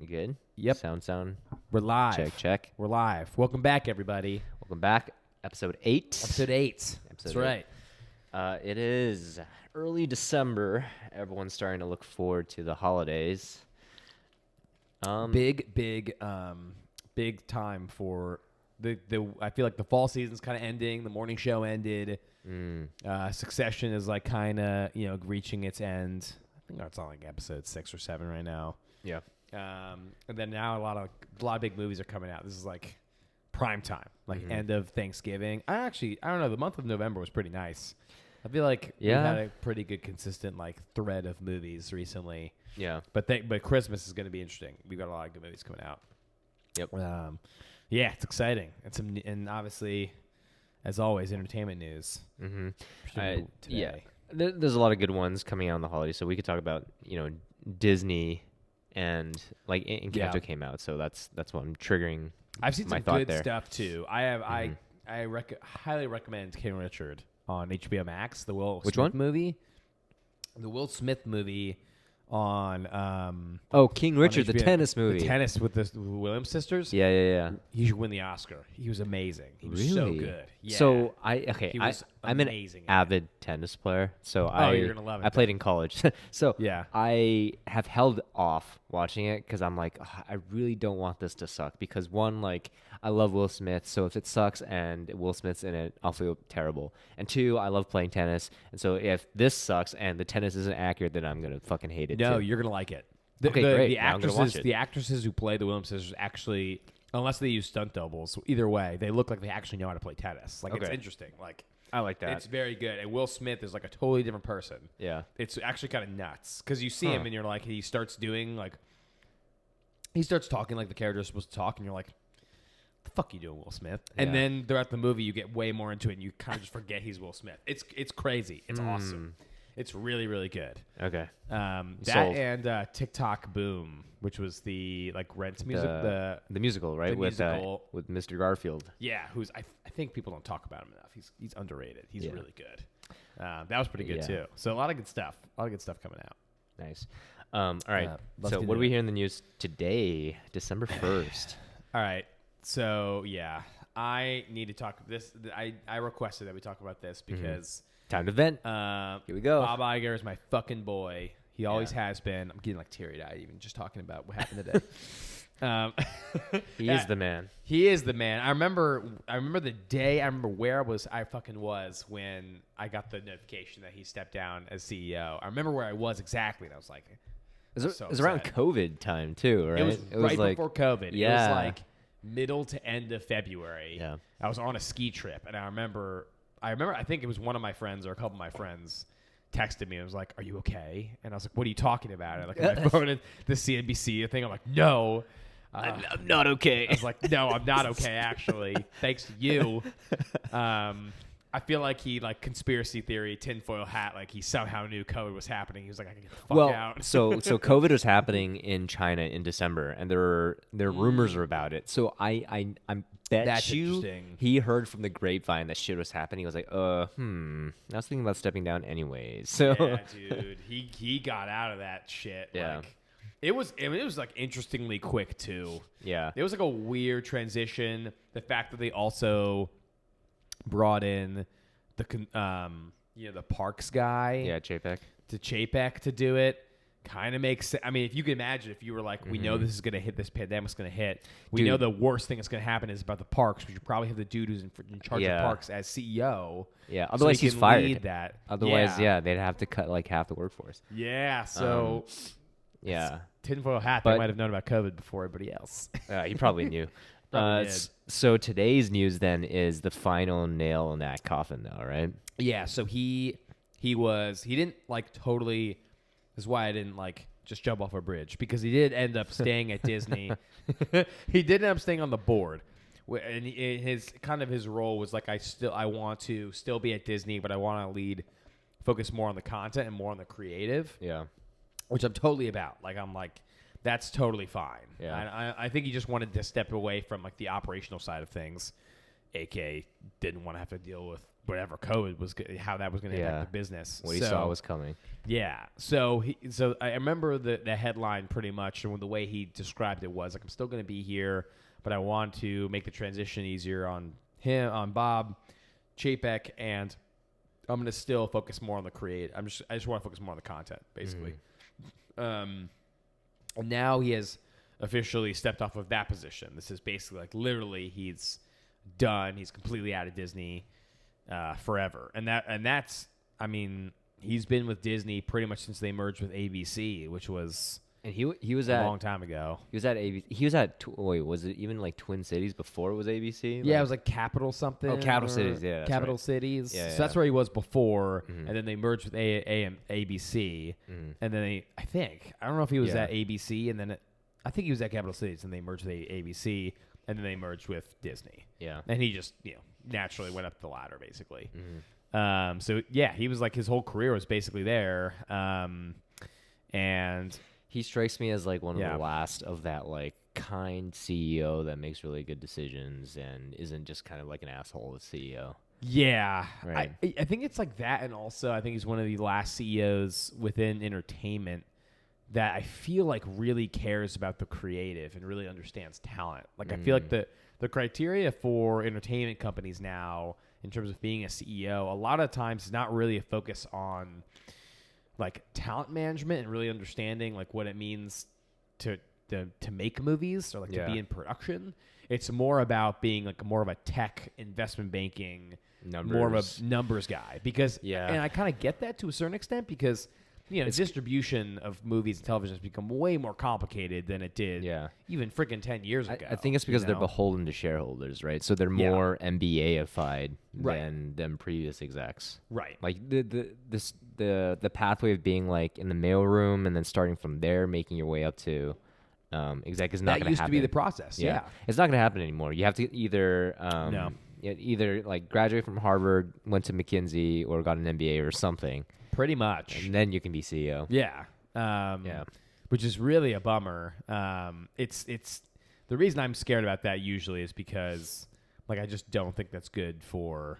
You good? Yep. Sound. We're live. Check. We're live. Welcome back, everybody. Welcome back. Episode 8. Episode 8. That's right. It is early December. Everyone's starting to look forward to the holidays. Big time for the. I feel like the fall season's kind of ending. The morning show ended. Succession is like kind of reaching its end. I think that's on like episode 6 or 7 right now. Yeah. And then now a lot of big movies are coming out. This is like prime time, like end of Thanksgiving. I don't know. The month of November was pretty nice. I feel like we've had a pretty good consistent like thread of movies recently. Yeah. But Christmas is going to be interesting. We've got a lot of good movies coming out. Yep. Yeah, it's exciting. And obviously, as always, entertainment news. Today. Yeah. There's a lot of good ones coming out in the holidays, so we could talk about Disney and like Encanto came out, so that's what I'm triggering. I've seen my some thought good there. stuff too. I highly recommend King Richard on HBO Max. The Will Which Smith one? movie. The Will Smith movie on King Richard, the HBO. tennis movie. The tennis with the Williams sisters. Yeah. He should win the Oscar. He was amazing. He was so Really? good. Yeah. So He was I'm an amazing. avid tennis player, so you're gonna love it I played in college, so Yeah. I have held off watching it because I'm like, I really don't want this to suck. Because one, like, I love Will Smith, so if it sucks and Will Smith's in it, I'll feel terrible. And two, I love playing tennis, and so if this sucks and the tennis isn't accurate, then I'm gonna fucking hate it. No, too. you're gonna like it. Okay, great. The Now I'm gonna watch it. actresses who play the Williams sisters actually, unless they use stunt doubles, either way, they look like they actually know how to play tennis. Like it's Okay. interesting. Like I like that. it's very good. And Will Smith is like a totally different person. Yeah. It's actually kind of nuts because you see him and you're like, he starts talking like the character is supposed to talk, and you're like, the fuck you doing, Will Smith? And Yeah. then throughout the movie, you get way more into it, and you kind of just forget he's Will Smith. It's crazy. It's awesome. It's really, really good. Okay. That Sold. and TikTok Boom, which was the like Rent music, The musical, right? the musical. With Mr. Garfield. who's I think people don't talk about him enough. He's underrated. He's Yeah. really good. That was pretty good Yeah. too. So a lot of good stuff. Coming out. Nice. All right. let's So get what do we into hear in the news today, December 1st? All right. So yeah, I need to talk this. I requested that we talk about this because Time to vent. Here we go. Bob Iger is my fucking boy. He always has been. I'm getting like teary-eyed even just talking about what happened today. He is the man. He is the man. I remember the day. I remember where I fucking was when I got the notification that he stepped down as CEO. I remember where I was exactly, and I was like, It was, so it was around sad. COVID time too, right? It was right like, before COVID. Yeah. It was like middle to end of February. Yeah. I was on a ski trip, and I remember. I think it was one of my friends or a couple of my friends texted me and was like, "Are you okay?" And I was like, "What are you talking about?" And I look at my phone and the CNBC thing. I'm like, "No, I'm not okay. I was like, "No, I'm not okay. Actually, thanks to you." I feel like he like conspiracy theory, tinfoil hat. Like he somehow knew COVID was happening. He was like, "I can get the fuck out." so COVID was happening in China in December, and there are rumors about it. So I'm bet That's you interesting. he heard from the grapevine that shit was happening. He was like, I was thinking about stepping down anyways. So Yeah, dude, he got out of that shit. Yeah. Like, it was like interestingly quick too. yeah, It was like a weird transition. The fact that they also brought in the Parks guy, Chapek to do it, kind of makes sense. I mean, if you can imagine, if you were like, we know this is gonna hit, this pandemic's gonna hit. We know the worst thing that's gonna happen is about the parks. We should probably have the dude who's in charge of parks as CEO. Yeah, so otherwise he he's can fired. lead that. Otherwise, they'd have to cut like half the workforce. Yeah. So. Yeah, Tinfoil hat. They might have known about COVID before everybody else. he probably knew. Probably did. So today's news then is the final nail in that coffin, though, right? Yeah. So he didn't like totally. This is why I didn't like just jump off a bridge, because he did end up staying at Disney. He did end up staying on the board, and his role was like, I want to still be at Disney, but I want to focus more on the content and more on the creative. Yeah. Which I'm totally about. Like, I'm like, that's totally fine. Yeah. I think he just wanted to step away from like the operational side of things AK didn't want to have to deal with whatever COVID was, how that was going to impact the business. What he saw was coming. Yeah. So I remember the headline pretty much, and the way he described it was like, I'm still going to be here, but I want to make the transition easier on him, on Bob Chapek, and I'm going to still focus more on the I just want to focus more on the content, basically. And now he has officially stepped off of that position. This is basically like literally he's done. He's completely out of Disney forever. And that's I mean, he's been with Disney pretty much since they merged with ABC, which was he was a long time ago. He was at ABC. He was at was it even like Twin Cities before it was ABC? Yeah, it was like Capital something. Oh, Capital Cities. Yeah, Capital right. Cities. Yeah, so that's where he was before, Mhm. and then they merged with ABC, Mhm. and then I don't know if he was at ABC, and then I think he was at Capital Cities, and they merged with ABC, and then they merged with Disney. Yeah, and he just naturally went up the ladder, basically. Mhm. So yeah, he was like his whole career was basically there, and he strikes me as like one of the last of that like kind CEO that makes really good decisions and isn't just kind of like an asshole as CEO. Yeah, right. I think it's like that, and also I think he's one of the last CEOs within entertainment that I feel like really cares about the creative and really understands talent. Like I feel like the criteria for entertainment companies now in terms of being a CEO, a lot of times is not really a focus on like talent management and really understanding like what it means to make movies or like to be in production. It's more about being like more of a tech investment banking, more of a numbers guy. Because and I kind of get that to a certain extent because distribution of movies and television has become way more complicated than it did even freaking 10 years ago. I think it's because they're beholden to shareholders, right? So they're more MBA-ified than previous execs. Right. Like the pathway of being like in the mailroom and then starting from there, making your way up to exec is not going to happen. That used to be the process. Yeah. It's not going to happen anymore. You have to either either like graduate from Harvard, went to McKinsey, or got an MBA or something. Pretty much. And then you can be CEO. Yeah. Which is really a bummer. It's the reason I'm scared about that usually is because like I just don't think that's good for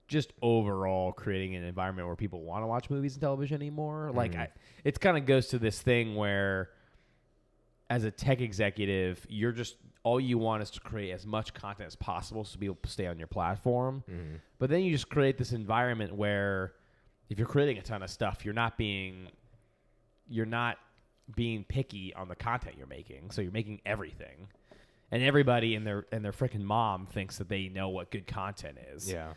just overall creating an environment where people want to watch movies and television anymore. Like it kind of goes to this thing where as a tech executive, you're just all you want is to create as much content as possible so people stay on your platform. But then you just create this environment where if you're creating a ton of stuff, you're not being picky on the content you're making. So you're making everything, and everybody and their freaking mom thinks that they know what good content is. Yeah,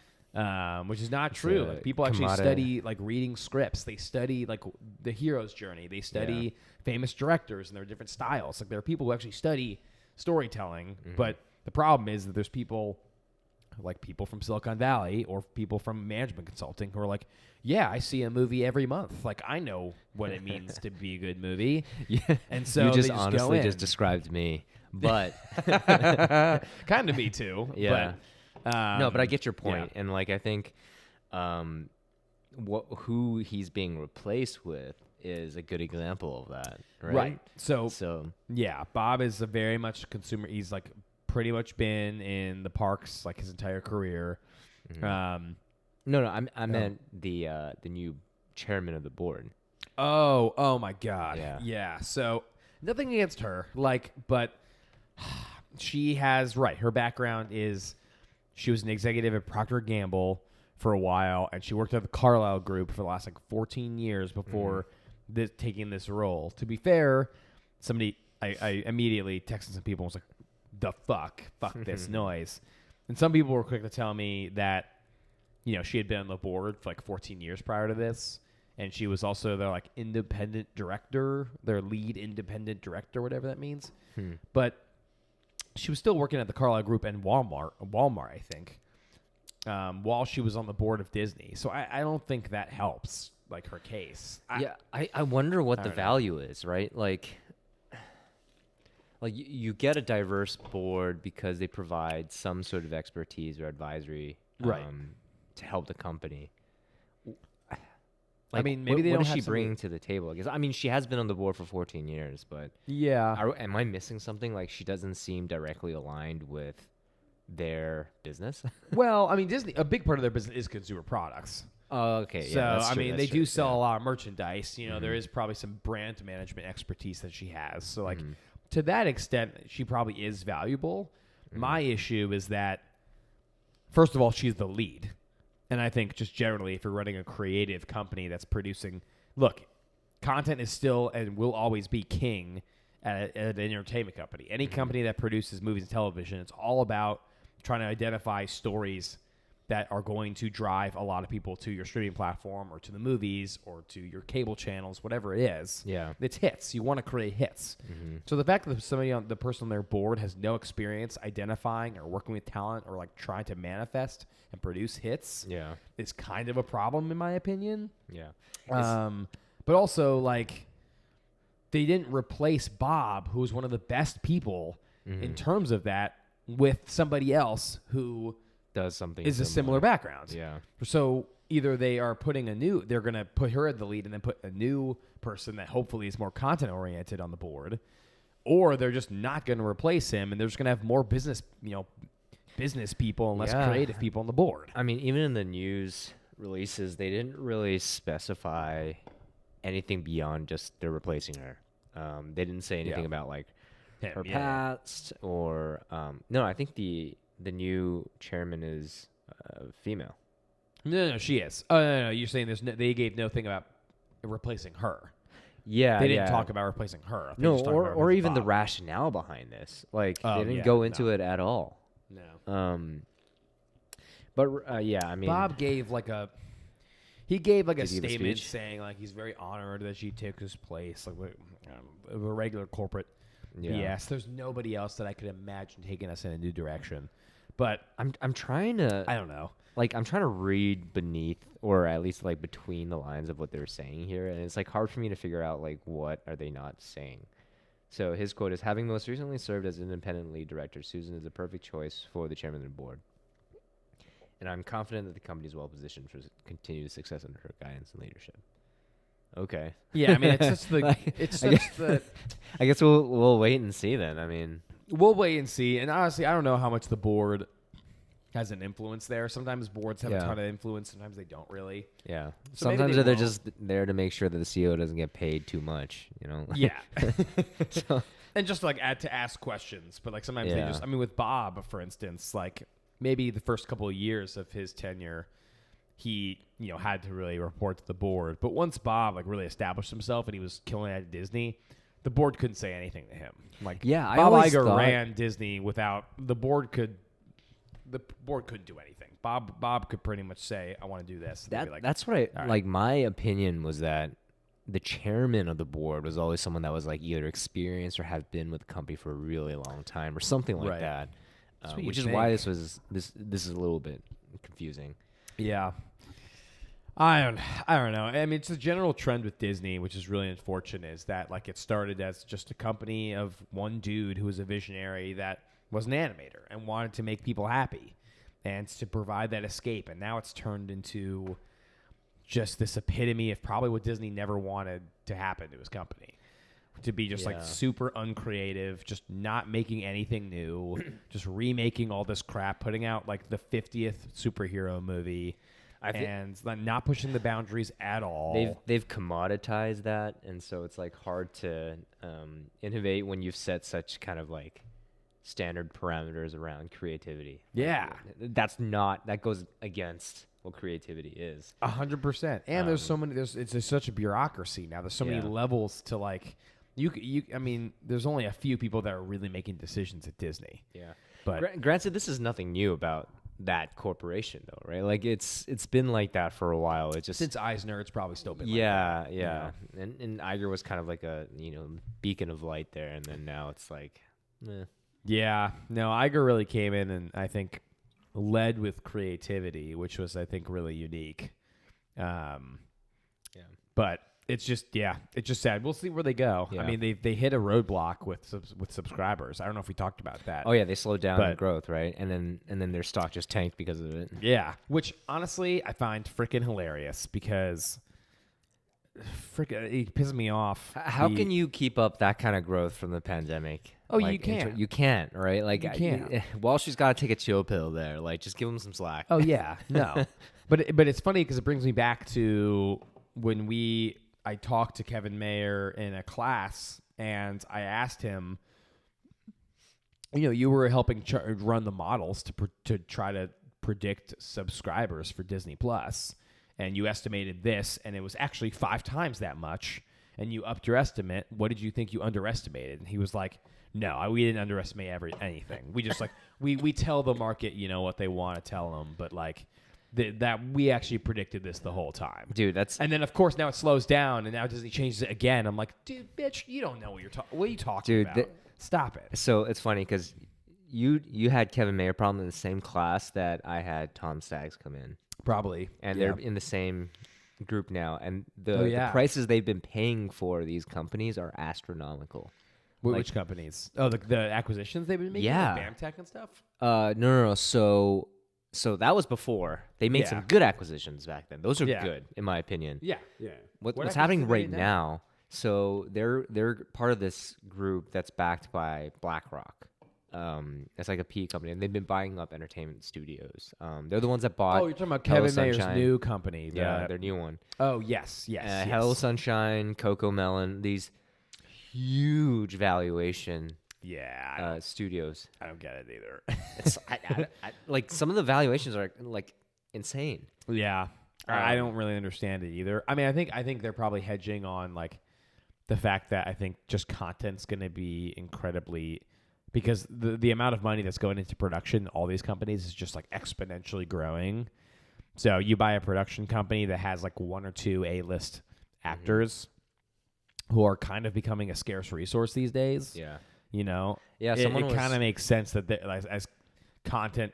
which is not true. Like people actually study like reading scripts. They study like the hero's journey. They study famous directors and their different styles. Like there are people who actually study storytelling. But the problem is that there's people like people from Silicon Valley or people from management consulting who are like, yeah, I see a movie every month. Like I know what it means to be a good movie. Yeah. And so you just honestly just described me, but kind of me too. Yeah. But, no, but I get your point. And like, I think, who he's being replaced with is a good example of that. Right. So yeah, Bob is a very much a consumer. He's like pretty much been in the parks like his entire career. No, I meant the new chairman of the board. Oh my God. Yeah. So nothing against her, but she has her background is she was an executive at Procter & Gamble for a while, and she worked at the Carlyle Group for the last 14 years before taking this role. To be fair, I immediately texted some people and was like, the fuck this noise. And some people were quick to tell me that, she had been on the board for 14 years prior to this. And she was also their independent director, their lead independent director, whatever that means. But she was still working at the Carlyle Group and Walmart, I think, while she was on the board of Disney. So I don't think that helps her case. I wonder what the value is, right? Like you get a diverse board because they provide some sort of expertise or advisory to help the company. Maybe what is she bringing to the table? Because she has been on the board for 14 years, but am I missing something? She doesn't seem directly aligned with their business? Well, I mean, Disney, a big part of their business is consumer products. Oh, okay. So, Yeah, I mean, they do sell a lot of merchandise. You know, there is probably some brand management expertise that she has. So, like, to that extent, she probably is valuable. My issue is that, first of all, she's the lead. And I think just generally, if you're running a creative company that's producing, look, content is still and will always be king at an entertainment company. Any company that produces movies and television, it's all about trying to identify stories that are going to drive a lot of people to your streaming platform or to the movies or to your cable channels, whatever it is. Yeah. It's hits. You want to create hits. So the fact that the person on their board has no experience identifying or working with talent or like trying to manifest and produce hits is kind of a problem in my opinion. Yeah. But also like they didn't replace Bob, who was one of the best people in terms of that, with somebody else who does something is a similar background. Yeah. So either they are they're going to put her at the lead and then put a new person that hopefully is more content oriented on the board, or they're just not going to replace him and they're just going to have more business people and less creative people on the board. I mean, even in the news releases, they didn't really specify anything beyond just they're replacing her. They didn't say anything about like her past or no, I think the new chairman is female. No, she is. Oh, no. You're saying they gave no thing about replacing her. Yeah, they didn't talk about replacing her. No, or even the rationale behind this. Like they didn't go into it at all. No. But yeah, I mean, Bob gave like a statement saying like he's very honored that she took his place, like a regular corporate. Yes, there's nobody else that I could imagine taking us in a new direction. But I'm trying to. I don't know. Like I'm trying to read beneath, or at least like between the lines of what they're saying here, and it's like hard for me to figure out like what are they not saying. So his quote is, "Having most recently served as independent lead director, Susan is a perfect choice for the chairman of the board, and I'm confident that the company is well positioned for continued success under her guidance and leadership." Okay. Yeah, I mean it's just I guess we'll wait and see then. I mean, we'll wait and see. And honestly, I don't know how much the board has an influence there. Sometimes boards have a ton of influence. Sometimes they don't really. Yeah. So sometimes they're just there to make sure that the CEO doesn't get paid too much, you know? Yeah. And just like to ask questions. But like sometimes they just, I mean, with Bob, for instance, like maybe the first couple of years of his tenure, he, had to really report to the board. But once Bob like really established himself and he was killing it at Disney, the board couldn't say anything to him. Like Bob Iger ran Disney without the board couldn't do anything. Bob could pretty much say, "I want to do this." That's what like. My opinion was that the chairman of the board was always someone that was like either experienced or have been with the company for a really long time or something like that. Which is why this is a little bit confusing. Yeah. I don't know. I mean, it's a general trend with Disney, which is really unfortunate, is that like it started as just a company of one dude who was a visionary that was an animator and wanted to make people happy and to provide that escape. And now it's turned into just this epitome of probably what Disney never wanted to happen to his company. To be just like super uncreative, just not making anything new, just remaking all this crap, putting out like the 50th superhero movie. And not pushing the boundaries at all. They've commoditized that, and so it's like hard to innovate when you've set such kind of like standard parameters around creativity. Yeah, that goes against what creativity is. 100%. And there's so many. It's such a bureaucracy now. There's so many levels to like. I mean, there's only a few people that are really making decisions at Disney. Yeah, but granted, this is nothing new about that corporation though, right? Like it's been like that for a while. It's just since Eisner, it's probably still been like that. And Iger was kind of like a beacon of light there, and then now it's like Iger really came in and I think led with creativity, which was I think really unique. But it's just sad. We'll see where they go. I mean, they hit a roadblock with subscribers. I don't know if we talked about that. Oh yeah, they slowed down in growth, right? And then their stock just tanked because of it. Yeah, which honestly I find freaking hilarious because freaking, it pisses me off. How can you keep up that kind of growth from the pandemic? Oh, you can't. You can't, right? Like, you can't. Wall Street's got to take a chill pill there. Like, just give them some slack. Oh yeah, no. but it's funny because it brings me back to when I talked to Kevin Mayer in a class, and I asked him, you were helping run the models to try to predict subscribers for Disney Plus, and you estimated this, and it was actually 5 times that much, and you upped your estimate. What did you think you underestimated? And he was like, no, we didn't underestimate anything. We just we tell the market, what they want to tell them, but that we actually predicted this the whole time. Dude, and then of course now it slows down, and now Disney changes it again. I'm like, dude, bitch, you don't know what are you talking about? Stop it. So it's funny because you had Kevin Mayer problem in the same class that I had Tom Staggs come in. Probably. And they're in the same group now. And the prices they've been paying for these companies are astronomical. Which companies? Oh, the acquisitions they've been making? Yeah. Like BAMTech and stuff? No. So that was they're they made some good acquisitions back then. Those are good, in my opinion. Yeah. What's happening right now? So they're part of this group that's backed by BlackRock. It's like a PE company, and they've been buying up entertainment studios. They're the ones that bought. Oh, you're talking about Kevin Mayer's new company. Their new one. Oh, yes. Hello Sunshine, Coco Melon, these huge valuation. Yeah. Studios. I don't get it either. It's like some of the valuations are like insane. Yeah. I don't really understand it either. I mean, I think they're probably hedging on like the fact that I think just content's going to be incredibly, because the amount of money that's going into production, all these companies is just like exponentially growing. So you buy a production company that has like 1 or 2 A-list actors who are kind of becoming a scarce resource these days. Yeah. Yeah. It kind of makes sense that as content,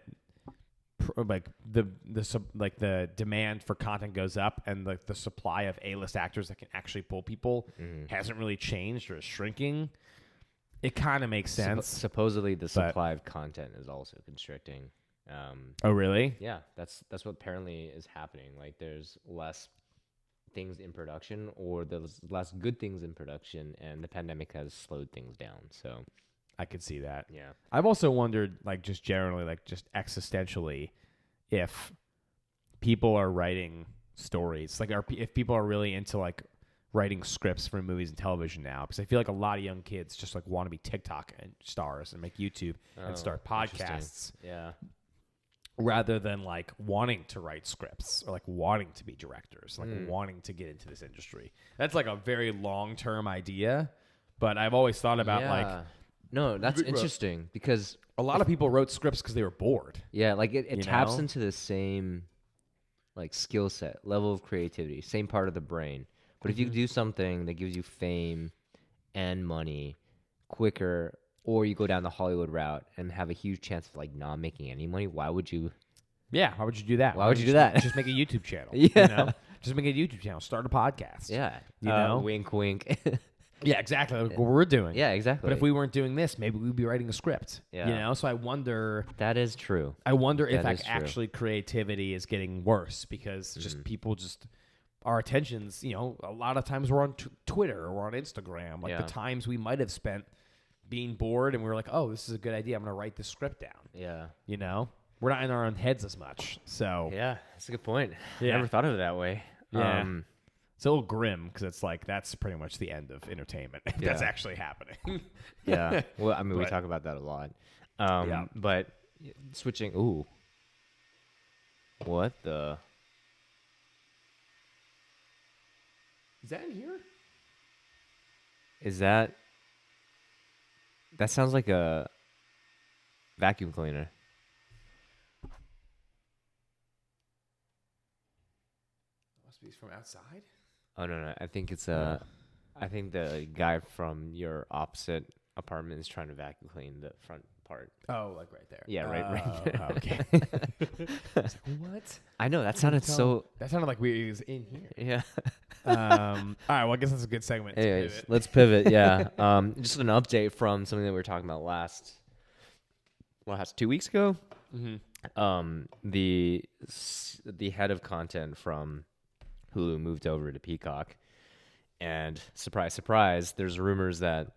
like the demand for content goes up, and like the supply of A-list actors that can actually pull people hasn't really changed or is shrinking. It kind of makes sense. Supposedly, the supply of content is also constricting. Oh, really? Yeah, that's what apparently is happening. Like, there's less things in production, or there's less good things in production, and the pandemic has slowed things down. So I could see that. Yeah. I've also wondered, like, just generally, like, just existentially, if people are writing stories, like, if people are really into, like, writing scripts for movies and television now, because I feel like a lot of young kids just, like, want to be TikTok stars and make YouTube and start podcasts. Yeah. Rather than, like, wanting to write scripts or, like, wanting to be directors, like, wanting to get into this industry. That's, like, a very long-term idea, but I've always thought about, like... No, that's interesting, because... A lot of people wrote scripts because they were bored. Yeah, like, it taps into the same, like, skill set, level of creativity, same part of the brain. But if you do something that gives you fame and money quicker... Or you go down the Hollywood route and have a huge chance of, like, not making any money. Why would you? Yeah, why would you do that? Why would you do that? Just make a YouTube channel. Yeah. Just make a YouTube channel. Start a podcast. Yeah. Wink, wink. Yeah, exactly. Like what we're doing. Yeah, exactly. But if we weren't doing this, maybe we'd be writing a script. Yeah. So I wonder. That is true. I wonder if actually creativity is getting worse because just people our attentions, a lot of times we're on Twitter or we're on Instagram. Like the times we might have spent being bored, and we were like, oh, this is a good idea. I'm going to write this script down. Yeah. We're not in our own heads as much. So yeah, that's a good point. Yeah. Never thought of it that way. Yeah. It's a little grim because it's like that's pretty much the end of entertainment. That's actually happening. Yeah. Well, I mean, we talk about that a lot. But switching. Ooh. What the? Is that in here? Is that? That sounds like a vacuum cleaner. Must be from outside? Oh, no. I think it's I think the guy from your opposite apartment is trying to vacuum clean the front part. Oh, like right there. Yeah, right there. Okay. I was like, what? I know, that sounded so... That sounded like we was in here. Yeah. All right, well, I guess that's a good segment. Anyways, let's pivot, yeah. Just an update from something that we were talking about last 2 weeks ago? The head of content from Hulu moved over to Peacock. And surprise, surprise, there's rumors that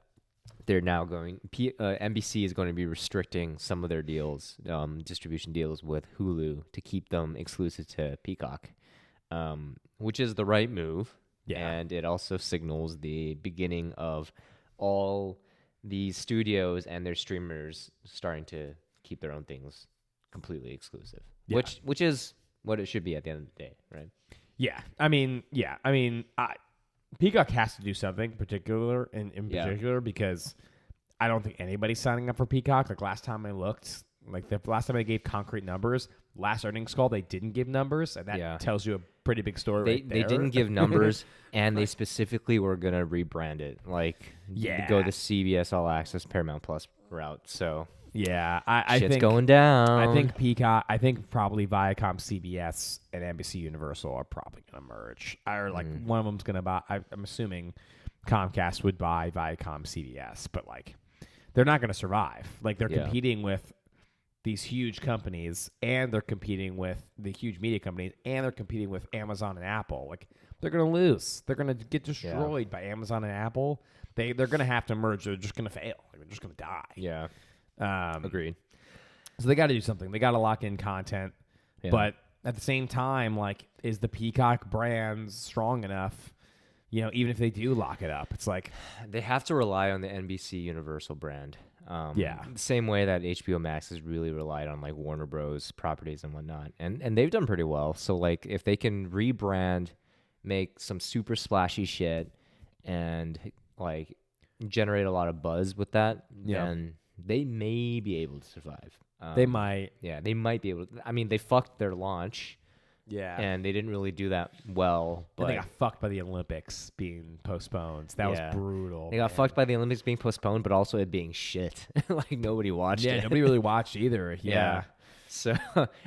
they're now NBC is going to be restricting some of their deals, distribution deals with Hulu to keep them exclusive to Peacock, which is the right move. Yeah. And it also signals the beginning of all these studios and their streamers starting to keep their own things completely exclusive, which is what it should be at the end of the day, right? Yeah. I mean, Peacock has to do something in particular because I don't think anybody's signing up for Peacock. Like last time I looked, like the last time I gave concrete numbers, last earnings call, they didn't give numbers, and that tells you a pretty big story right there. They didn't give numbers, and they specifically were going to rebrand it, go the CBS All Access Paramount Plus route. So I shit's think going down. I think Peacock. I think probably Viacom, CBS, and NBC Universal are probably going to merge. Or one of them's going to buy. I'm assuming Comcast would buy Viacom, CBS, but they're not going to survive. They're competing with these huge companies, and they're competing with the huge media companies, and they're competing with Amazon and Apple. They're going to lose. They're going to get destroyed by Amazon and Apple. They're going to have to merge. They're just going to fail. They're just going to die. Yeah. Agreed. So they got to do something. They got to lock in content. Yeah. But at the same time, is the Peacock brand strong enough? Even if they do lock it up, it's they have to rely on the NBC Universal brand. The same way that HBO Max has really relied on Warner Bros. Properties and whatnot, and they've done pretty well. So if they can rebrand, make some super splashy shit, and generate a lot of buzz with that, then they may be able to survive. They might. Yeah, they might be able to. I mean, they fucked their launch. Yeah. And they didn't really do that well. But they got fucked by the Olympics being postponed. That was brutal. They got fucked by the Olympics being postponed, but also it being shit. Nobody watched it. Yeah, nobody really watched either. Yeah. So,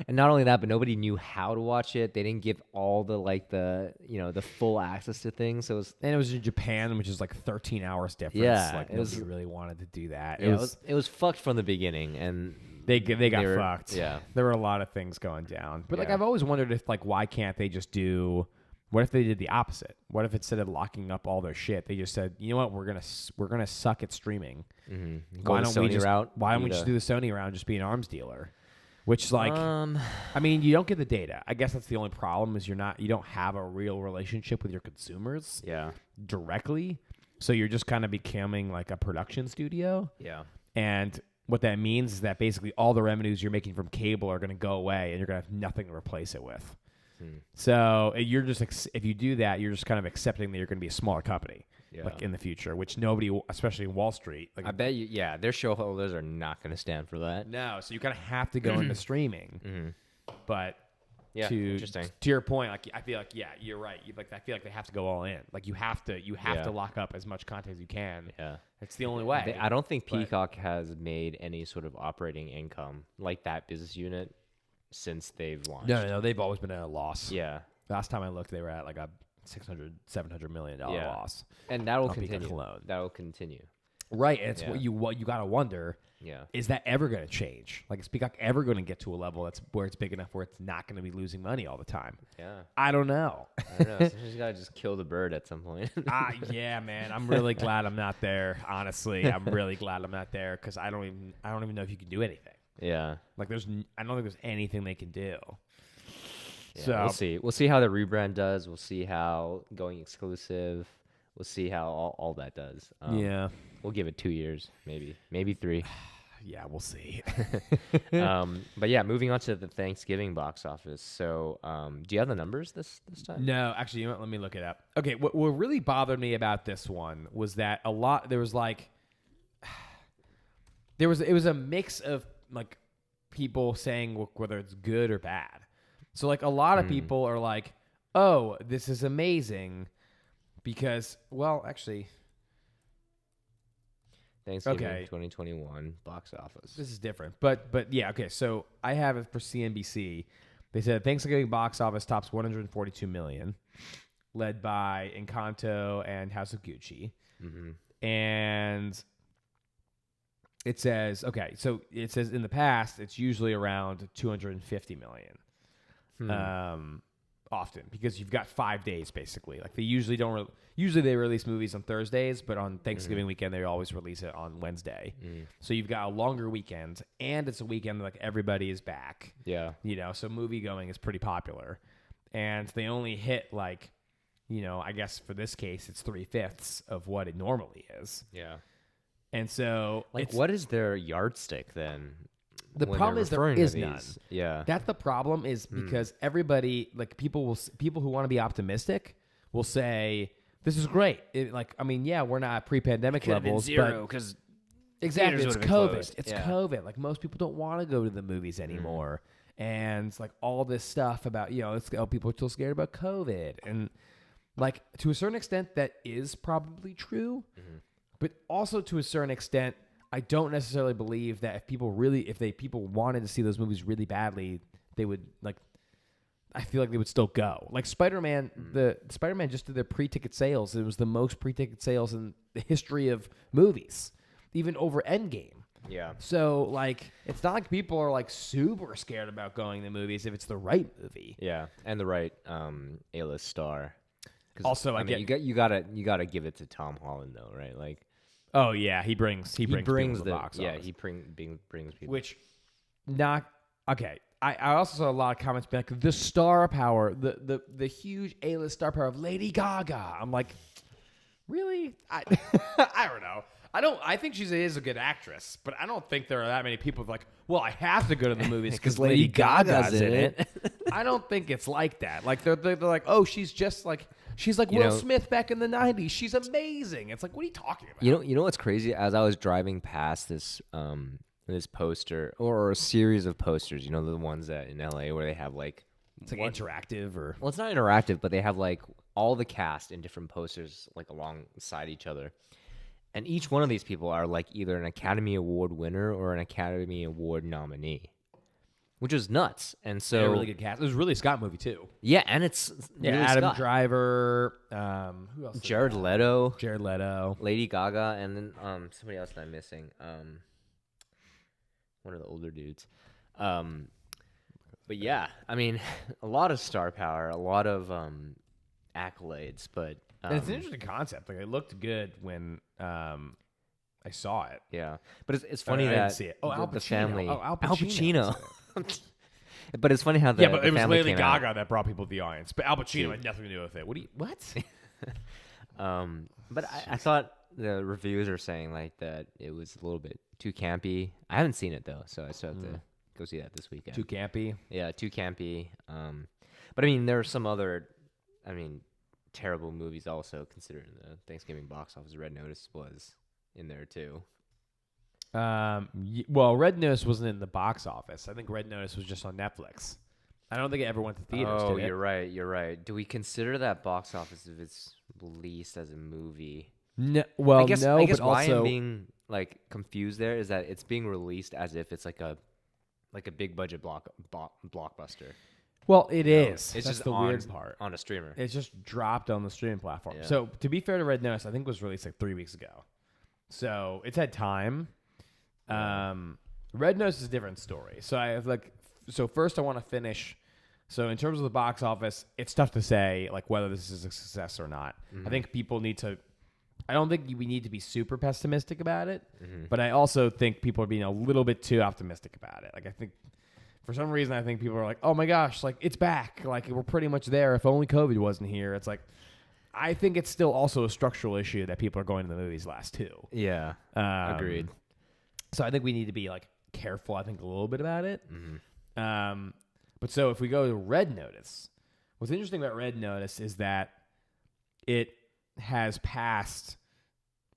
and not only that, but nobody knew how to watch it. They didn't give all the the full access to things. So it was in Japan, which is 13 hours difference. Yeah, nobody really wanted to do that. It was fucked from the beginning, and they got fucked. Yeah, there were a lot of things going down. But I've always wondered if why can't they just do? What if they did the opposite? What if instead of locking up all their shit, they just said, you know what, we're gonna suck at streaming. Mm-hmm. Why don't we just do the Sony route? Just be an arms dealer. Which I mean, you don't get the data. I guess that's the only problem is you don't have a real relationship with your consumers directly. So you're just kind of becoming a production studio. Yeah. And what that means is that basically all the revenues you're making from cable are going to go away, and you're going to have nothing to replace it with. So you're just if you do that, you're just kind of accepting that you're going to be a smaller company. In the future, which nobody, especially in Wall Street, I bet you, their shareholders are not going to stand for that. No, so you kind of have to go into streaming. Mm-hmm. But interesting. To your point, I feel you're right. I feel like they have to go all in. You have to lock up as much content as you can. Yeah, it's the only way. I don't think Peacock has made any sort of operating income like that business unit since they've launched. No, they've always been at a loss. Yeah, last time I looked, they were at a $700 million loss, and that will continue. That will continue. Right, and it's what you gotta wonder. Yeah, is that ever going to change? Is Peacock ever going to get to a level that's where it's big enough where it's not going to be losing money all the time? Yeah, I don't know. Sometimes you gotta just kill the bird at some point. Yeah, man. I'm really glad I'm not there. Honestly, I'm really glad I'm not there because I don't even know if you can do anything. Yeah, I don't think there's anything they can do. Yeah, so we'll see. We'll see how the rebrand does. We'll see how going exclusive. We'll see how all that does. We'll give it 2 years, maybe 3. Yeah, we'll see. But yeah, moving on to the Thanksgiving box office. So, do you have the numbers this time? No, actually, let me look it up. Okay, what really bothered me about this one was that it was a mix of people saying whether it's good or bad. So a lot of people are like, "Oh, this is amazing," because actually, Thanksgiving 2021 box office. This is different, but yeah, okay. So I have it for CNBC. They said Thanksgiving box office tops 142 million, led by Encanto and House of Gucci, and it says in the past it's usually around 250 million. often because you've got 5 days basically. Like they usually don't. Usually they release movies on Thursdays, but on Thanksgiving weekend they always release it on Wednesday. So you've got a longer weekend, and it's a weekend like everybody is back. Yeah, so movie going is pretty popular, and they only hit like, I guess for this case it's 3/5 of what it normally is. Yeah, and so like what is their yardstick then? The problem is there is none. Yeah, that's the problem is because everybody like people who want to be optimistic will say this is great. We're not at pre-pandemic levels, zero because exactly it's COVID. Closed. It's COVID. Like most people don't want to go to the movies anymore, and it's like all this stuff about people are still scared about COVID, and like to a certain extent that is probably true, but also to a certain extent. I don't necessarily believe that if people wanted to see those movies really badly, they would I feel like they would still go. Like Spider-Man, the Spider-Man just did their pre-ticket sales. It was the most pre-ticket sales in the history of movies, even over Endgame. Yeah. So like, it's not like people are like super scared about going to movies if it's the right movie. Yeah, and the right A-list star. Also, you gotta give it to Tom Holland though, right? Like. Oh yeah, he brings people to the box office. Yeah, he brings people. Which, not okay. I also saw a lot of comments back. The star power, the huge A-list star power of Lady Gaga. I'm like, really? I don't know. I think she is a good actress, but I don't think there are that many people like, well, I have to go to the movies because Lady Gaga's in it. I don't think it's like that. Like they're like, oh, she's just like. She's like Will Smith back in the 90s. She's amazing. It's like, what are you talking about? You know what's crazy? As I was driving past this poster or a series of posters, the ones that in LA where they have like it's like interactive or well, it's not interactive, but they have like all the cast in different posters like alongside each other. And each one of these people are like either an Academy Award winner or an Academy Award nominee. Which was nuts, and so a really good cast. It was really a Scott movie too. Yeah, and it's really Adam Scott. Driver. Who else? Jared Leto, Lady Gaga, and then somebody else that I'm missing. One of the older dudes. But yeah, I mean, a lot of star power, a lot of accolades, but and it's an interesting concept. Like it looked good when I saw it. Yeah, but it's funny that I didn't see it. Oh, Al Pacino. The family. Oh, Al Pacino. But it's funny how but it was Lady Gaga out. That brought people to the audience. But Al Pacino had nothing to do with it. What? But I thought the reviews are saying like that it was a little bit too campy. I haven't seen it though, so I still have to go see that this weekend. Too campy? Yeah, too campy. But I mean, there are some other, terrible movies also considering the Thanksgiving box office. Red Notice was in there too. Well, Red Notice wasn't in the box office. I think Red Notice was just on Netflix. I don't think it ever went to theaters. Oh, you're right. Do we consider that box office if it's released as a movie? No, well, I guess but why also I'm being like confused there is that it's being released as if it's like a big budget blockbuster. Well, it is. It's That's just the weird part. On a streamer. It's just dropped on the streaming platform. Yeah. So to be fair to Red Notice, I think it was released like 3 weeks ago. So it's had time. Red Notice is a different story. So I have first I want to finish. So in terms of the box office, it's tough to say like whether this is a success or not. I think people need to. I don't think we need to be super pessimistic about it, but I also think people are being a little bit too optimistic about it. Like I think for some reason I think people are like, oh my gosh, like it's back. Like we're pretty much there. If only COVID wasn't here. It's like I think it's still also a structural issue that people are going to the movies last too. Yeah, agreed. So I think we need to be like careful. I think a little bit about it. But so if we go to Red Notice, what's interesting about Red Notice is that it has passed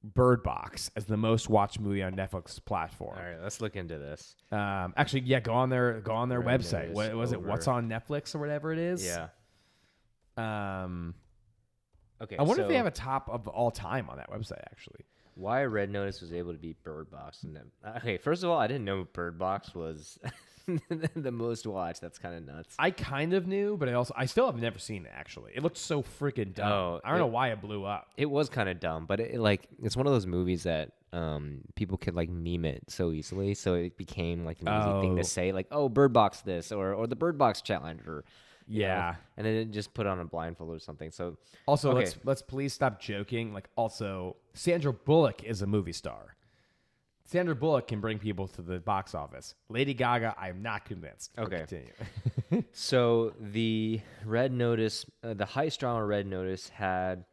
Bird Box as the most watched movie on Netflix platform. All right, let's look into this. Actually, yeah, go on their Red website. What was it? What's on Netflix or whatever it is? Yeah. Okay. I wonder if they have a top of all time on that website. Actually, why Red Notice was able to beat Bird Box? Okay, first of all, I didn't know Bird Box was the most watched. That's kind of nuts. I kind of knew, but I still have never seen it. Actually, it looked so freaking dumb. Oh, I don't know why it blew up. It was kind of dumb, but it's one of those movies that people could like meme it so easily, so it became like an easy thing to say, like, oh, Bird Box this or the Bird Box challenge or Yeah. And then just put on a blindfold or something. So also, okay. let's please stop joking. Like, also, Sandra Bullock is a movie star. Sandra Bullock can bring people to the box office. Lady Gaga, I'm not convinced. Okay. Continue. So the Red Notice, the highest drama Red Notice had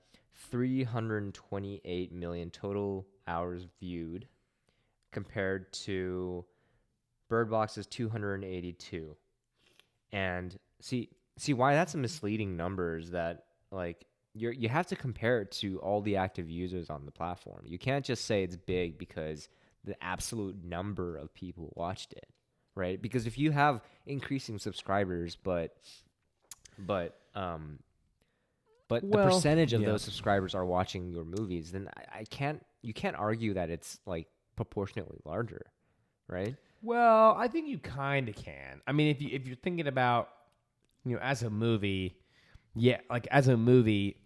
328 million total hours viewed, compared to Bird Box's 282. And see why that's a misleading number is that, like, you have to compare it to all the active users on the platform. You can't just say it's big because the absolute number of people watched it, right? Because if you have increasing subscribers, but the percentage of those subscribers are watching your movies, then you can't argue that it's like proportionately larger, right? Well, I think you kind of can. I mean, if you're thinking about, as a movie, as a movie,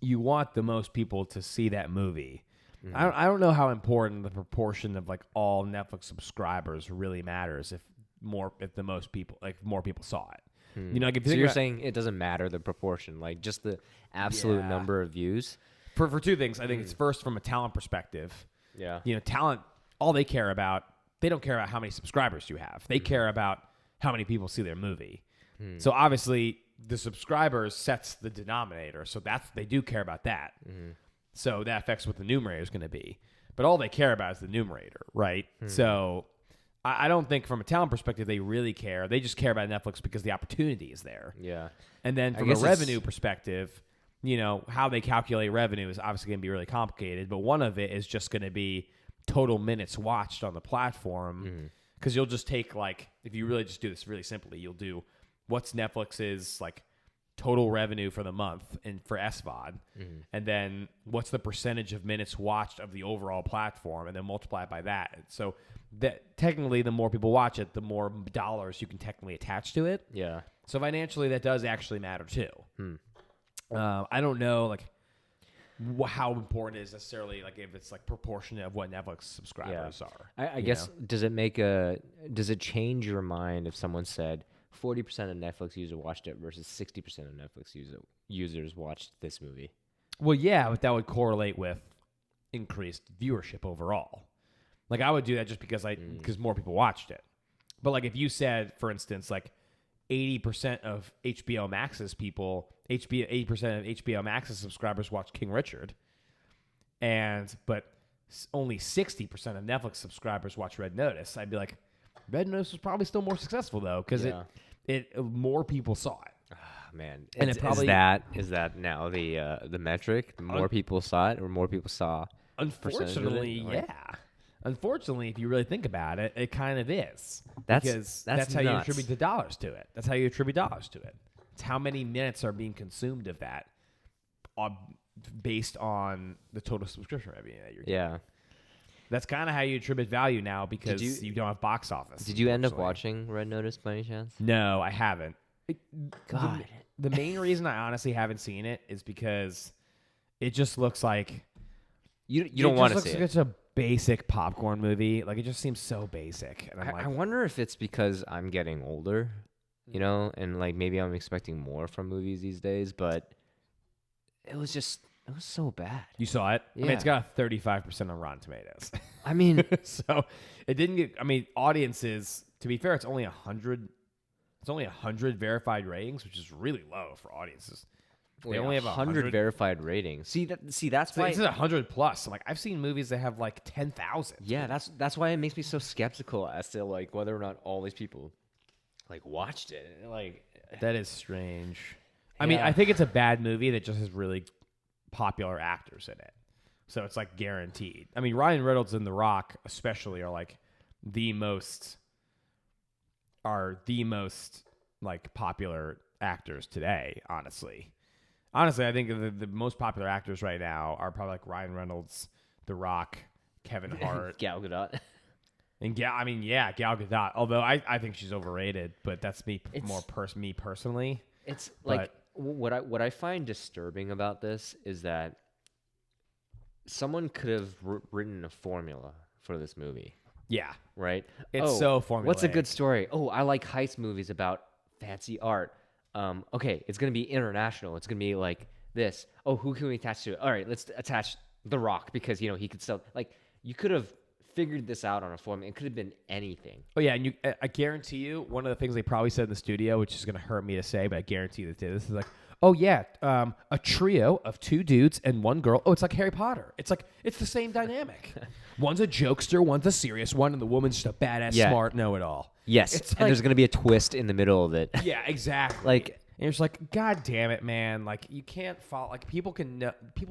you want the most people to see that movie. Mm-hmm. I don't know how important the proportion of like all Netflix subscribers really matters if more people saw it. Hmm. So you're saying it doesn't matter the proportion, like just the absolute number of views? For two things. I think it's first from a talent perspective. Yeah. Talent, all they don't care about how many subscribers you have. They care about how many people see their movie. So obviously the subscribers sets the denominator. So they do care about that. Mm-hmm. So that affects what the numerator is going to be. But all they care about is the numerator, right? So I don't think from a talent perspective they really care. They just care about Netflix because the opportunity is there. Yeah. And then from a revenue perspective, how they calculate revenue is obviously going to be really complicated. But one of it is just going to be total minutes watched on the platform. Because you'll just take, like, if you really just do this really simply, you'll do what's Netflix's, like, total revenue for the month and for SVOD, and then what's the percentage of minutes watched of the overall platform, and then multiply it by that. So that technically, the more people watch it, the more dollars you can technically attach to it. Yeah. So financially, that does actually matter too. I don't know, like, how important it is necessarily, like, if it's like proportionate of what Netflix subscribers are. I guess does it change your mind if someone said 40% of Netflix users watched it versus 60% of Netflix users watched this movie? Well, yeah, but that would correlate with increased viewership overall. Like, I would do that just because more people watched it. But, like, if you said, for instance, like 80% of HBO Max's 80% of HBO Max's subscribers watched King Richard, but only 60% of Netflix subscribers watch Red Notice, I'd be like, Red Notice was probably still more successful though, because it more people saw it. Oh, man, and is that now the metric? The more people saw it, or more people saw? Unfortunately, Unfortunately, if you really think about it, it kind of is. That's how you attribute the dollars to it. That's how you attribute dollars to it. It's how many minutes are being consumed of that, based on the total subscription revenue that you're getting. Yeah. That's kind of how you attribute value now, because you don't have box office. Did you end up watching Red Notice by any chance? No, I haven't. God. The main reason I honestly haven't seen it is because it just looks like you don't want to see it. It's a basic popcorn movie. Like, it just seems so basic. And I wonder if it's because I'm getting older, and like maybe I'm expecting more from movies these days, but it was so bad. You saw it? Yeah. I mean, it's got a 35% on Rotten Tomatoes. I mean, so it didn't get. I mean, audiences. To be fair, it's only 100. It's only 100 verified ratings, which is really low for audiences. They only have 100 verified ratings. That's why it's 100 plus. Like, I've seen movies that have like 10,000. Yeah, that's why it makes me so skeptical as to like whether or not all these people like watched it. Like, that is strange. I mean, I think it's a bad movie that just has really popular actors in it, so it's like guaranteed. I mean, Ryan Reynolds and The Rock especially are like the most like popular actors today. Honestly, I think the most popular actors right now are probably like Ryan Reynolds, The Rock, Kevin Hart, Gal Gadot, and Gal Gadot. Although I think she's overrated, but that's me personally. It's like. What I find disturbing about this is that someone could have written a formula for this movie. Yeah. Right? It's so formulaic. What's a good story? Oh, I like heist movies about fancy art. okay, it's gonna be international. It's gonna be like this. Oh, who can we attach to it? All right, let's attach The Rock because he could sell. Like you could have figured this out on a formula. It could have been anything. Oh yeah, and I guarantee you, one of the things they probably said in the studio, which is gonna hurt me to say, but I guarantee you this is like, oh yeah, a trio of 2 dudes and 1 girl. Oh, it's like Harry Potter. It's like it's the same dynamic. One's a jokester, one's a serious one, and the woman's just a badass, smart know-it-all. Yes, it's and there's gonna be a twist in the middle of it. Yeah, exactly. Like. And you're just like, God damn it, man! Like you can't follow. Like people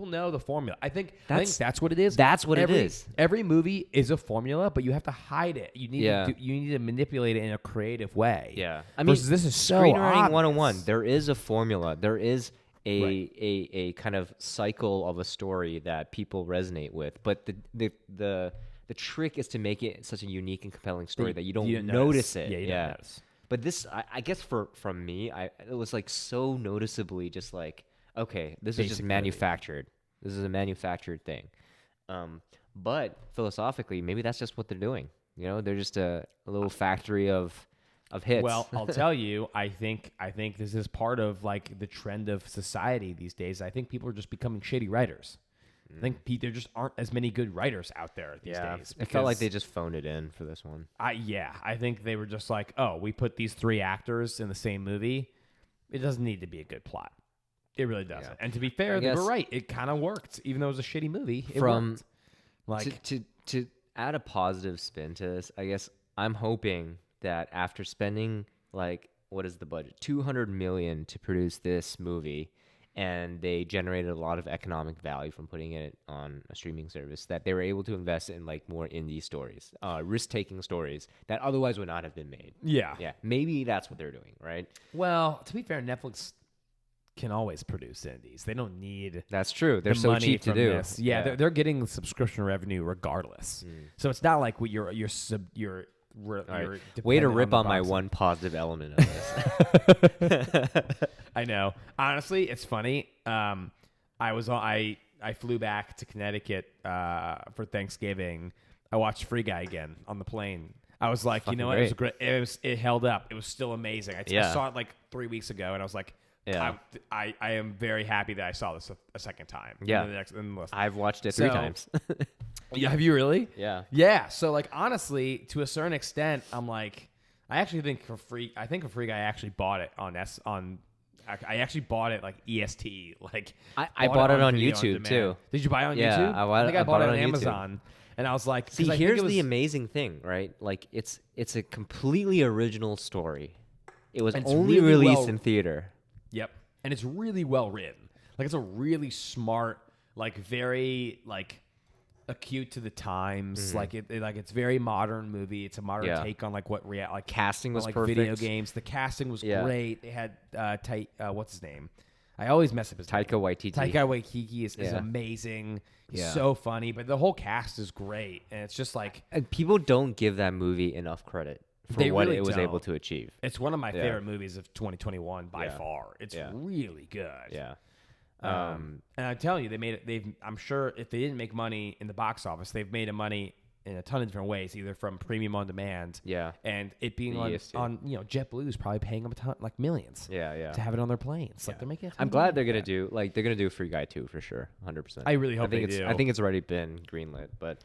know the formula. I think that's what it is. That's what it is. Every movie is a formula, but you have to hide it. You need to manipulate it in a creative way. Yeah, I mean, this is so screenwriting 101. There is a formula. There is a kind of cycle of a story that people resonate with. But the trick is to make it such a unique and compelling story that you don't notice it. Yeah, you don't notice. But this, I guess, from me, it was like so noticeably just like, okay, this is just manufactured. This is a manufactured thing. But philosophically, maybe that's just what they're doing. They're just a little factory of hits. Well, I'll tell you, I think this is part of like the trend of society these days. I think people are just becoming shitty writers. I think there just aren't as many good writers out there these days. It felt like they just phoned it in for this one. I think they were just like, oh, we put these 3 actors in the same movie. It doesn't need to be a good plot. It really doesn't. Yeah. And to be fair, they were right. It kind of worked, even though it was a shitty movie. It worked. Like to add a positive spin to this, I guess I'm hoping that after spending like what is the budget? $200 million to produce this movie. And they generated a lot of economic value from putting it on a streaming service, that they were able to invest in like more indie stories, risk-taking stories that otherwise would not have been made. Yeah. Maybe that's what they're doing, right? Well, to be fair, Netflix can always produce indies. They don't need. That's true. They're so cheap to do. This. Yeah, they're getting subscription revenue regardless. So it's not like you're way to rip on my one positive element of this. I know. Honestly, it's funny. I flew back to Connecticut for Thanksgiving. I watched Free Guy again on the plane. I was like, Fucking it was great. It held up. It was still amazing. I saw it like 3 weeks ago, and I was like, I am very happy that I saw this a second time. Yeah, I've watched it 3 times. Yeah, have you really? Yeah. Yeah. So like honestly, to a certain extent, I'm like, I actually think for Free Guy, I actually bought it I actually bought it like EST. Like I bought it on YouTube too. Did you buy it on YouTube? Yeah, I think I bought it on YouTube. Amazon. And I was like, see, here's the amazing thing, right? Like it's a completely original story. It was only really released in theater. Yep. And it's really well written. Like it's a really smart, like very like acute to the times. Like it's very modern movie. It's a modern take on like what casting was like perfect. Video games. The casting was great. They had what's his name? I always mess up his name. Taika Waititi. Taika Waititi is amazing. He's so funny, but the whole cast is great, and it's just like and people don't give that movie enough credit for what it was able to achieve. It's one of my favorite movies of 2021 by far. It's really good. Yeah. And I'm telling you, they made it. I'm sure if they didn't make money in the box office, they've made money in a ton of different ways, either from premium on demand, and it being on JetBlue is probably paying them a ton, like millions, to have it on their planes. Like they're making. I'm glad they're gonna do Free Guy 2 for sure, 100%. I really hope they do. I think it's already been greenlit, but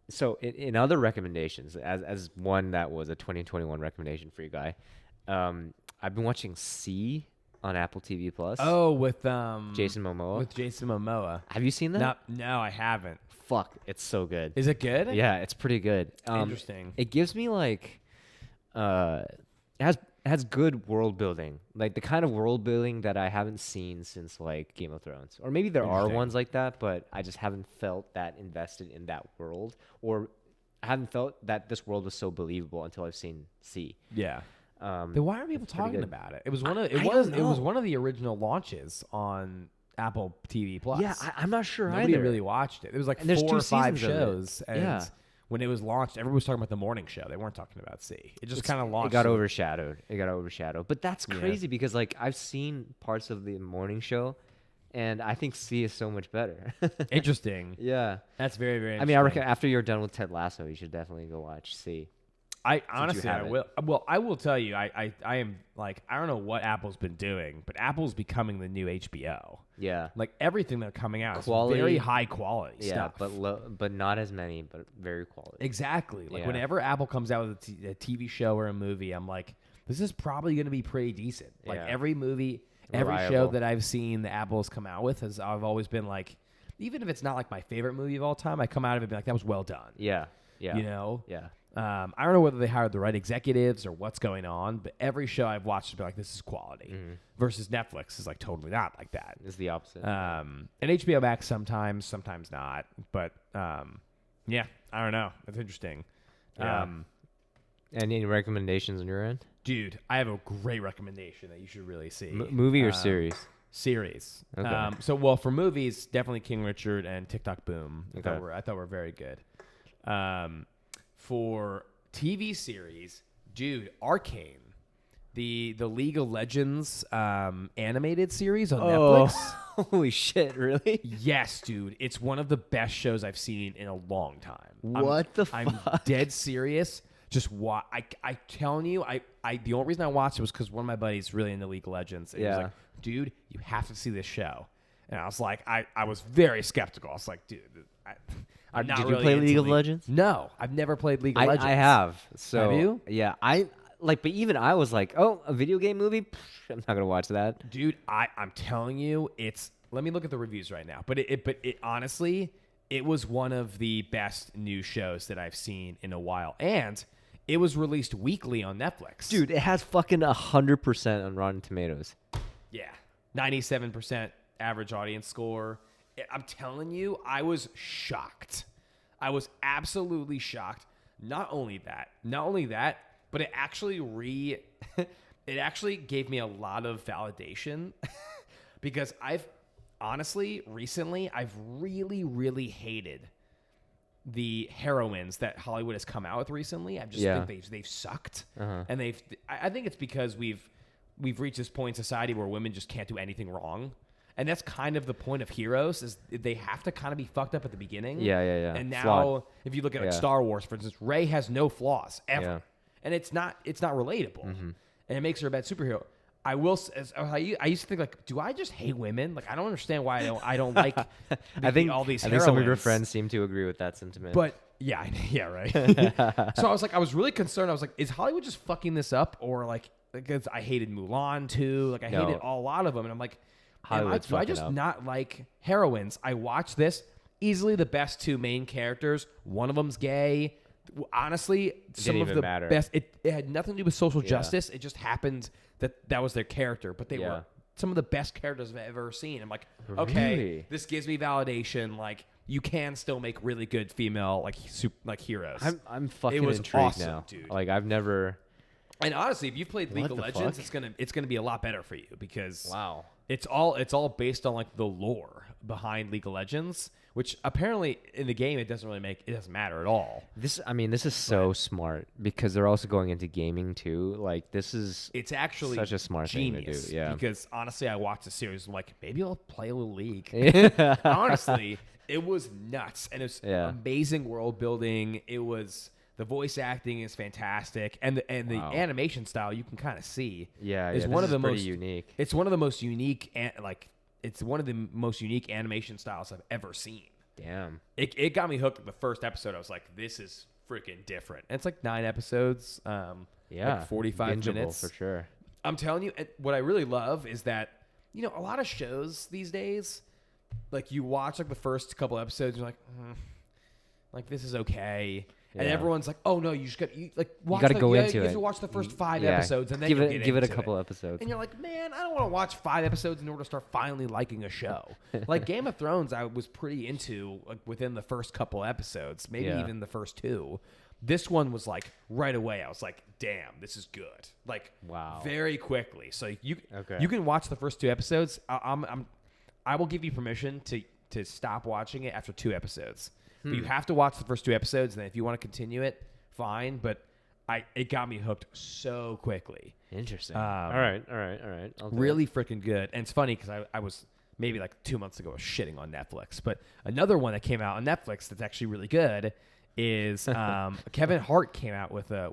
so in other recommendations, as one that was a 2021 recommendation, Free Guy, I've been watching C on Apple TV Plus. Oh, with Jason Momoa. With Jason Momoa. Have you seen that? No, I haven't. Fuck, it's so good. Is it good? Yeah, it's pretty good. Interesting. It gives me like, it has good world building, like the kind of world building that I haven't seen since like Game of Thrones, or maybe there are ones like that, but I just haven't felt that invested in that world, or I haven't felt that this world was so believable until I've seen C. Yeah. Then why are people talking about it? It was one of the original launches on Apple TV Plus. Yeah, I'm not sure Nobody either. really watched it. There was like 4 or 5 shows, and when it was launched, everyone was talking about the morning show. They weren't talking about C. It just kind of launched. It got overshadowed. But that's crazy because like I've seen parts of the morning show, and I think C is so much better. Interesting. Yeah, that's very, very interesting. I mean, I reckon after you're done with Ted Lasso, you should definitely go watch C. I honestly, I will. Well, I will tell you, I am like, I don't know what Apple's been doing, but Apple's becoming the new HBO. Yeah. Like everything that's coming out Quality, is very high quality stuff. but not as many, but very quality. Exactly. Like whenever Apple comes out with a TV show or a movie, I'm like, this is probably going to be pretty decent. Like every movie, every show that I've seen the Apple's come out with, I've always been like, even if it's not like my favorite movie of all time, I come out of it and be like, that was well done. Yeah. Yeah. You know? Yeah. I don't know whether they hired the right executives or what's going on, but every show I've watched has been like, this is quality. Mm-hmm. Versus Netflix is like totally not like that. It's the opposite. And HBO Max sometimes not. But yeah, I don't know. It's interesting. Yeah. Any recommendations on your end? Dude, I have a great recommendation that you should really see. Movie or series? Series. Okay. So for movies, definitely King Richard and TikTok Boom. Okay. I thought were very good. For TV series, dude, Arcane, the League of Legends animated series on Netflix. Holy shit! Really? Yes, dude. It's one of the best shows I've seen in a long time. What the fuck? I'm dead serious. Just I telling you, the only reason I watched it was because one of my buddies really into League of Legends. And he was like, dude, you have to see this show. And I was like, I was very skeptical. I was like, dude, I'm not Did really you play into League of Legends? No, I've never played League of Legends. I have. So have you? Yeah, but even I was like, oh, a video game movie? Pfft, I'm not gonna watch that, dude. I'm telling you, let me look at the reviews right now. But it honestly, it was one of the best new shows that I've seen in a while, and it was released weekly on Netflix. Dude, it has fucking 100% on Rotten Tomatoes. Yeah, 97% average audience score. I'm telling you, I was shocked. I was absolutely shocked. Not only that, but it actually it actually gave me a lot of validation because recently I've really, really hated the heroines that Hollywood has come out with recently. I just think they've sucked, and I think it's because we've reached this point in society where women just can't do anything wrong. And that's kind of the point of heroes, is they have to kind of be fucked up at the beginning. Yeah. And now, Flawed. if you look at like Star Wars, for instance, Rey has no flaws ever, and it's not relatable, and it makes her a bad superhero. I used to think like, do I just hate women? Like, I don't understand why I don't like. I think all these. I think some of your friends seem to agree with that sentiment. But yeah, right. So I was really concerned. I was like, is Hollywood just fucking this up, or like, because I hated Mulan too. Like, I hated a lot of them, and I'm like. Do I just not like heroines? I watched this. Easily the best two main characters. One of them's gay. Honestly, some of the best. It had nothing to do with social justice. It just happened that was their character. But they were some of the best characters I've ever seen. I'm like, okay, this gives me validation. Like, you can still make really good female like heroes. I'm fucking intrigued awesome, now, dude. Like, I've never. And honestly, if you've played League of Legends, it's gonna be a lot better for you because it's all based on like the lore behind League of Legends, which apparently in the game it doesn't matter at all. This is so smart because they're also going into gaming too. Like, it's actually such a smart thing to do. Yeah, because honestly, I watched the series. I'm like, maybe I'll play a little League. Honestly, it was nuts, and it was amazing world building. It was. The voice acting is fantastic, and the animation style you can kind of see. Is one of the most unique. It's one of the most unique, animation styles I've ever seen. Damn, it got me hooked at the first episode. I was like, this is freaking different. And it's like 9 episodes. Like 45 minutes for sure. I'm telling you, what I really love is that a lot of shows these days, like you watch like the first couple episodes, you're like, like this is okay. And everyone's like, "Oh no, you just got watch. You got to go into it. You have to watch the first 5 episodes, and then give it a couple episodes." And you're like, "Man, I don't want to watch 5 episodes in order to start finally liking a show." Like Game of Thrones, I was pretty into within the first couple episodes, maybe even the first 2. This one was like right away. I was like, "Damn, this is good!" Like, wow, very quickly. So you can watch the first 2 episodes. I will give you permission to stop watching it after 2 episodes. But you have to watch the first 2 episodes, and then if you want to continue it, fine. But it got me hooked so quickly. Interesting. All right. Really freaking good. And it's funny because I was maybe like 2 months ago shitting on Netflix. But another one that came out on Netflix that's actually really good is Kevin Hart came out with a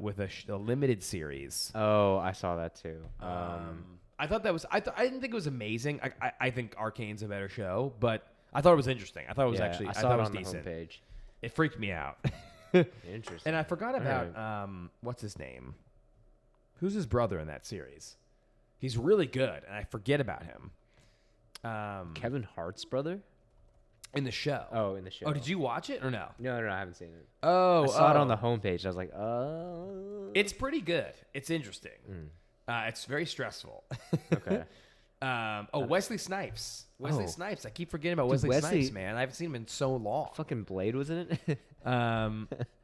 limited series. Oh, I saw that too. I thought that was I didn't think it was amazing. I think Arcane's a better show, but I thought it was interesting. I thought it was actually I thought it was decent. The homepage. It freaked me out. Interesting. And I forgot about what's his name? Who's his brother in that series? He's really good, and I forget about him. Kevin Hart's brother? In the show. Oh, in the show. Oh, did you watch it or no? No, I haven't seen it. Oh, I saw it on the homepage. I was like, oh. It's pretty good. It's interesting. It's very stressful. Okay. Wesley Snipes. Wesley Snipes. I keep forgetting about Wesley Snipes, man. I haven't seen him in so long. Fucking Blade was in it?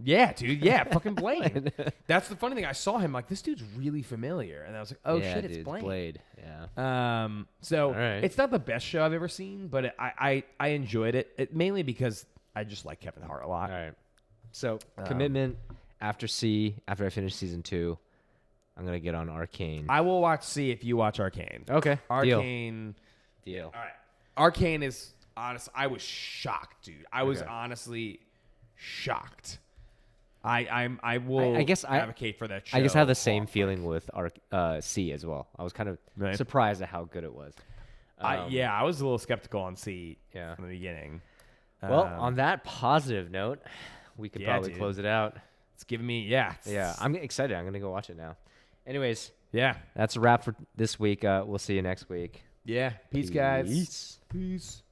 Yeah, dude. Yeah, fucking Blade. That's the funny thing. I saw him like, this dude's really familiar. And I was like, oh, shit, it's Blade. Yeah. So it's not the best show I've ever seen, but I enjoyed it mainly because I just like Kevin Hart a lot. All right. So, commitment after I finish season 2. I'm going to get on Arcane. I will watch C if you watch Arcane. Okay. Arcane. Deal. All right. Arcane is honest. I was shocked, dude. I was honestly shocked. I will advocate for that show. I guess I have the same feeling with C as well. I was kind of surprised at how good it was. I was a little skeptical on C from the beginning. Well, on that positive note, we could probably close it out. It's giving me, I'm excited. I'm going to go watch it now. Anyways, yeah, that's a wrap for this week. We'll see you next week. Yeah. Peace, guys. Peace.